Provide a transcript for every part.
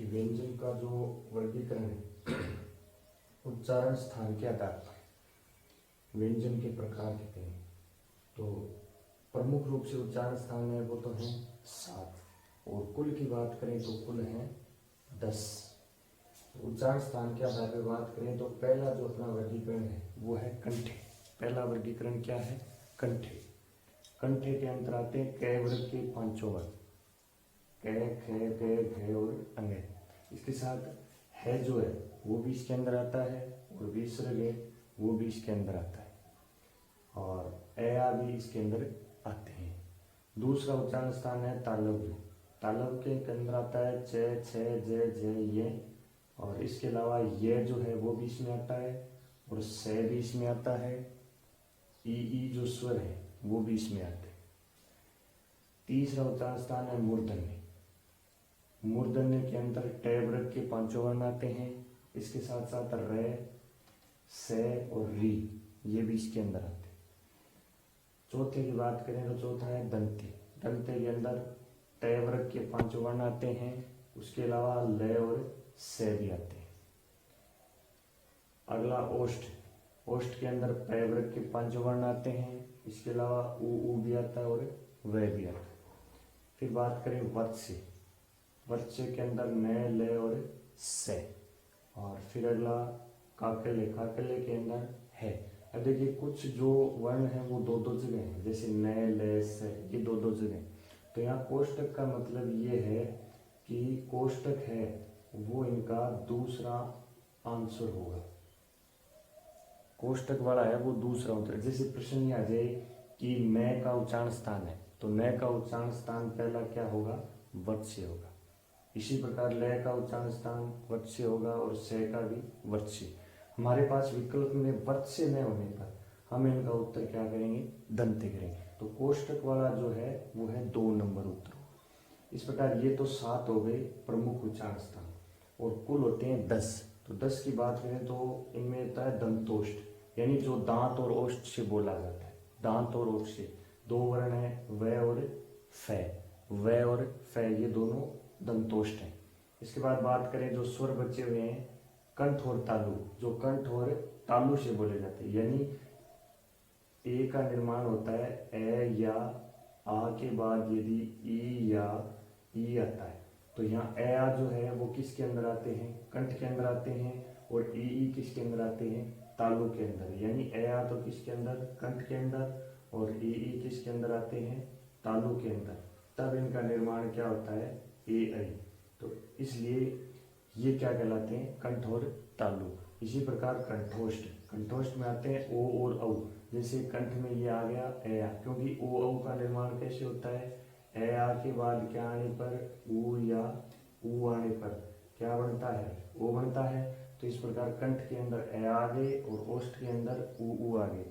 कि व्यंजन का जो वर्गीकरण है उच्चारण स्थान के आधार पर व्यंजन के प्रकार कहते हैं। तो प्रमुख रूप से उच्चारण स्थान है वो तो हैं 7 और कुल की बात करें तो कुल हैं 10। उच्चारण स्थान के आधार पर बात करें तो पहला जो अपना वर्गीकरण है वो है कंठे। पहला वर्गीकरण क्या है? कंठे। कंठे के अंतर आते हैं कै वर्ग के पांचों वर्ग, कै खे गे घे और अंगे। इसके साथ है जो है वो भी इसके अंदर आता है और विसर्ग है वो भी इसके अंदर आता है और ऐया भी इसके अंदर आते हैं। दूसरा उच्चारण स्थान है तालव्य। तालव्य के अंदर आता है च छ ज झ ये और इसके अलावा ये जो है वो भी इसमें आता है और से भी इसमें आता है। ई जो स्वर है वो भी इसमें आते हैं। तीसरा उच्चारण स्थान है मूर्धन्य। मूर्धन्य के अंदर ट वर्ग के पांचों वर्ण आते हैं। इसके साथ साथ रे से और री ये भी इसके अंदर आते हैं। चौथे की बात करें तो चौथा है दंते। दंते के अंदर ट वर्ग के पांचों वर्ण आते हैं, उसके अलावा ल और से भी आते हैं। अगला ओष्ठ। ओष्ठ के अंदर प वर्ग के पांचों वर्ण आते हैं, इसके अलावा उ भी आता है और व भी आता है। फिर बात करें वत्स्य। वत्स्य के अंदर न ल और से और फिर अगला काकले। काकले के अंदर है। अब देखिए कुछ जो वर्ण है वो दो दो जगह है, जैसे न ल से ये दो दो जगह। तो यहाँ कोष्टक का मतलब ये है कि कोष्टक है वो इनका दूसरा आंसर होगा। कोष्टक वाला है वो दूसरा होता है। जैसे प्रश्न ये आ जाए कि न का उच्चारण स्थान है तो न का उच्चारण स्थान पहला क्या होगा? वत्स्य होगा। इसी प्रकार ल का उच्चारण स्थान वत्स्य होगा और से का भी वत्स्य। हमारे पास विकल्प में वत्स्य न होने पर हम इनका उत्तर क्या करेंगे? दंते करेंगे। तो कोष्टक वाला जो है वो है 2 नंबर उत्तर होगा। इस प्रकार ये तो 7 हो गए प्रमुख उच्चारण स्थान और कुल होते हैं 10। तो 10 की बात करें तो इनमें होता है दंतोष्ठ, यानी जो दांत और ओष्ठ से बोला जाता है। दांत और ओष्ठ से 2 वर्ण है व और फ। व और फ ये दोनों दंतोष्ठ हैं। इसके बाद बात करें जो स्वर बचे हुए हैं कंठ और तालु, जो कंठ और तालु से बोले जाते हैं, यानी ए का निर्माण होता है ए या आ के बाद यदि ई या ई आता है तो यहाँ ए आ जो है वो किसके अंदर आते हैं? कंठ के अंदर आते हैं और ई किसके अंदर आते हैं? तालु के अंदर। यानी ए आ तो किसके अंदर? कंठ के अंदर और ई किसके अंदर आते हैं? तालु के अंदर। तब इनका निर्माण क्या होता है? ए ऐ। तो इसलिए ये क्या कहलाते हैं? कंठ और तालु। इसी प्रकार कंठोष्ठ। कंठोष्ठ में आते हैं ओ और औ। जैसे कंठ में ये आ गया ए आ, क्योंकि ओ औ का निर्माण कैसे होता है? ए आ के बाद क्या आने पर? उ या उ आने पर क्या बनता है? ओ बनता है। तो इस प्रकार कंठ के अंदर ए आ गए और ओष्ठ के अंदर उ आ गए।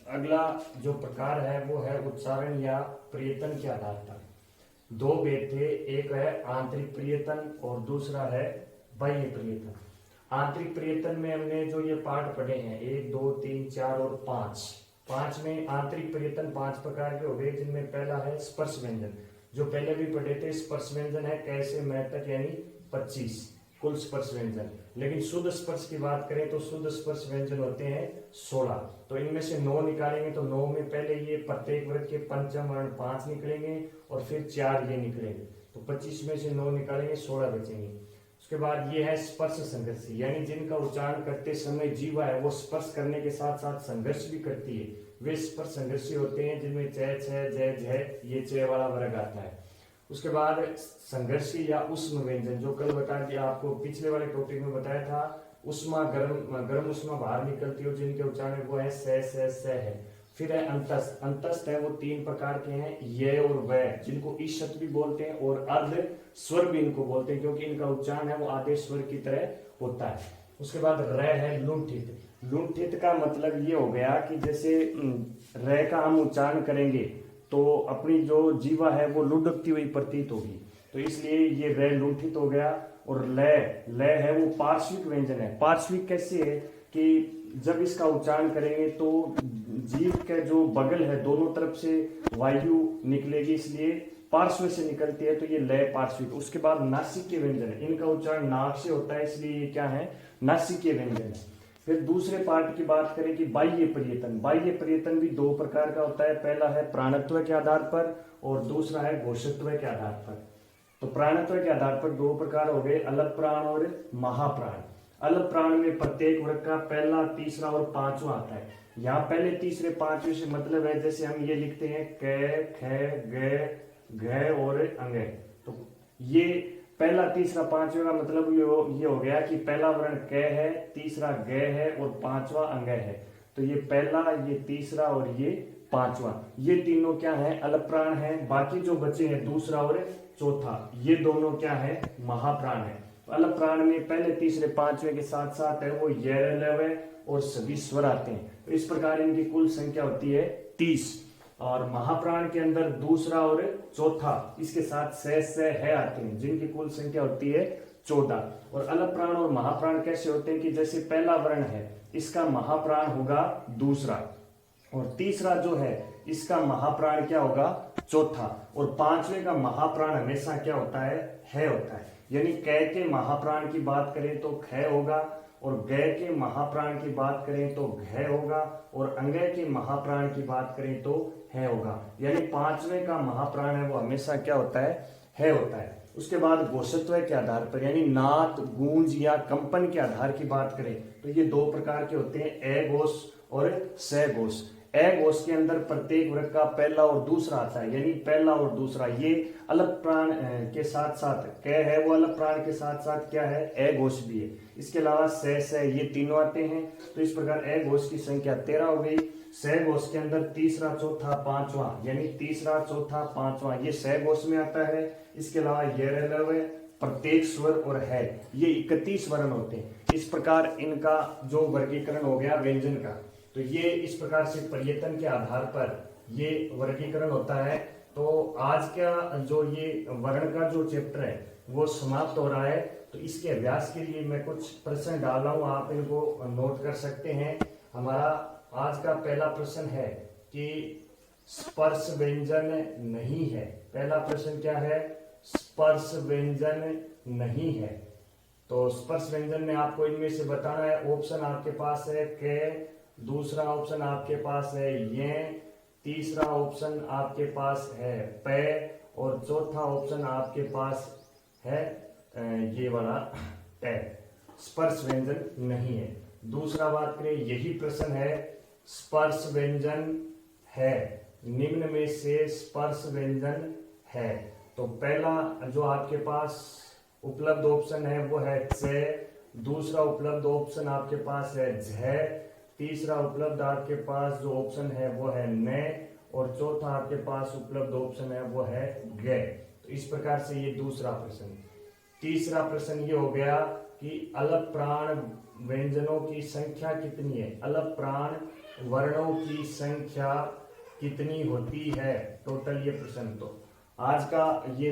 अगला जो प्रकार है वो है उच्चारण या प्रयत्न के आधार पर। दो भेद थे, एक है आंतरिक प्रयत्न और दूसरा है बाह्य प्रयत्न। आंतरिक प्रयत्न में हमने जो ये पाठ पढ़े हैं 1, 2, 3, 4 और 5, 5 में आंतरिक प्रयत्न 5 प्रकार के हो गए, जिनमें पहला है स्पर्श व्यंजन। जो पहले भी पढ़े थे, स्पर्श व्यंजन है कैसे मैं तक यानी 25 कुल स्पर्श व्यंजन। लेकिन शुद्ध स्पर्श की बात करें तो शुद्ध स्पर्श व्यंजन होते हैं 16। तो इनमें से 9 निकालेंगे तो 9 में पहले ये प्रत्येक वर्ग के पंचम वर्ण 5 निकलेंगे और फिर 4 ये निकलेंगे। तो 25 में से 9 निकालेंगे, 16 बचेंगे। उसके बाद ये है स्पर्श संघर्ष, यानी जिनका उच्चारण करते समय जीवा है वो स्पर्श करने के साथ साथ संघर्ष भी करती है, वे स्पर्श संघर्षी होते हैं, जिनमें च, छ, ज, झ ये च वाला वर्ग आता है। उसके बाद संघर्षी या उष्म व्यंजन, जो कल बता दिया आपको, पिछले वाले टॉपिक में बताया था, उष्मा गर्म उष्मा बाहर निकलती हो, जिनके उच्चारण वो है स है। फिर है अंतस्थ, अंतस्थ है वो 3 प्रकार के हैं, ये और वह, जिनको ईशत भी बोलते हैं और अर्ध स्वर भी इनको बोलते हैं, क्योंकि इनका उच्चारण है वो आधे स्वर की तरह होता है। उसके बाद र है लुंठित। लुंठित का मतलब ये हो गया कि जैसे र का हम उच्चारण करेंगे तो अपनी जो जीवा है वो लुढ़कती हुई प्रतीत होगी, तो इसलिए ये र लुंठित हो गया। और ल है वो पार्श्विक व्यंजन है। पार्श्विक कैसे है कि जब इसका उच्चारण करेंगे तो जीभ के जो बगल है दोनों तरफ से वायु निकलेगी, इसलिए पार्श्व से निकलती है, तो ये लय पार्श्विक। उसके बाद नासिक के व्यंजन है, इनका उच्चारण नाक से होता है, इसलिए ये क्या है नासिक के व्यंजन है। फिर दूसरे पार्ट की बात करें कि बाह्य प्रयत्न। बाह्य प्रयत्न भी 2 प्रकार का होता है, पहला है प्राणत्व के आधार पर और दूसरा है घोषत्व के आधार पर। तो प्राणत्व के आधार पर 2 प्रकार हो गए, अलग प्राण और महाप्राण। अलग प्राण में प्रत्येक वर्ग का पहला, तीसरा और 5वां आता है। यहाँ पहले, तीसरे, 5वें से मतलब है जैसे हम ये लिखते हैं क, ख, ग, घ और अंग। तो ये पहला, तीसरा, 5वें का मतलब ये हो गया कि पहला वर्ण क है, तीसरा ग है और 5वां अंग है। तो ये पहला, ये तीसरा और ये 5वां, ये तीनों क्या है अलग प्राण है। बाकी जो बचे हैं दूसरा और चौथा, ये दोनों क्या है महाप्राण है। अलग प्राण में पहले, तीसरे, 5वें के साथ साथ है वो य, ल और सभी स्वर आते हैं। तो इस प्रकार इनकी कुल संख्या होती है 30। और महाप्राण के अंदर दूसरा और चौथा इसके साथ स है आते हैं, जिनकी कुल संख्या होती है 14। और अलग प्राण और महाप्राण कैसे होते हैं कि जैसे पहला वर्ण है इसका महाप्राण होगा दूसरा, और तीसरा जो है इसका महाप्राण क्या होगा चौथा, और 5वें का महाप्राण हमेशा क्या होता है होता है। यानी क के महाप्राण की बात करें तो ख होगा, और ग के महाप्राण की बात करें तो घ होगा, और अंग के महाप्राण की बात करें तो है होगा। यानी 5वें का महाप्राण है वो हमेशा क्या होता है होता है। उसके बाद घोषत्व के आधार पर यानी नाद, गूंज या कंपन के आधार की बात करें तो ये 2 प्रकार के होते हैं, ए घोष और स घोष। ए घोष के अंदर प्रत्येक वर्ग का पहला और दूसरा आता है, यानी पहला और दूसरा ये अलग प्राण के साथ साथ क है वो अलग प्राण के साथ साथ क्या है ए घोष भी है। इसके अलावा स ये तीनों आते हैं। तो इस प्रकार ए घोष की संख्या 13 हो गई। स घोष के अंदर तीसरा, चौथा, 5वां, यानी तीसरा, चौथा, 5वां ये स घोष में आता है। इसके अलावा ये प्रत्येक स्वर और है ये 31 वर्ण होते हैं। इस प्रकार इनका जो वर्गीकरण हो गया व्यंजन का, तो ये इस प्रकार से प्रयत्न के आधार पर ये वर्गीकरण होता है। तो आज का जो ये वर्ण का जो चैप्टर है वो समाप्त हो रहा है। तो इसके अभ्यास के लिए मैं कुछ प्रश्न डाल रहा हूँ, आप इनको नोट कर सकते हैं। हमारा आज का पहला प्रश्न है कि स्पर्श व्यंजन नहीं है। पहला प्रश्न क्या है, स्पर्श व्यंजन नहीं है। तो स्पर्श व्यंजन में आपको इनमें से बताना है। ऑप्शन आपके पास है के, दूसरा ऑप्शन आपके पास है ये, तीसरा ऑप्शन आपके पास है पे, और चौथा ऑप्शन आपके पास है ये वाला टे। स्पर्श व्यंजन नहीं है। दूसरा बात करें, यही प्रश्न है स्पर्श व्यंजन है, निम्न में से स्पर्श व्यंजन है। तो पहला जो आपके पास उपलब्ध ऑप्शन है वो है च, दूसरा उपलब्ध ऑप्शन आपके पास है झ, तीसरा उपलब्ध आपके पास जो ऑप्शन है वो है न, और चौथा आपके पास उपलब्ध ऑप्शन है वो है ग। तो इस प्रकार से ये दूसरा प्रश्न। तीसरा प्रश्न ये हो गया कि अलग प्राण व्यंजनों की संख्या कितनी है। अलग प्राण वर्णों की संख्या कितनी होती है, टोटल ये प्रश्न। तो आज का ये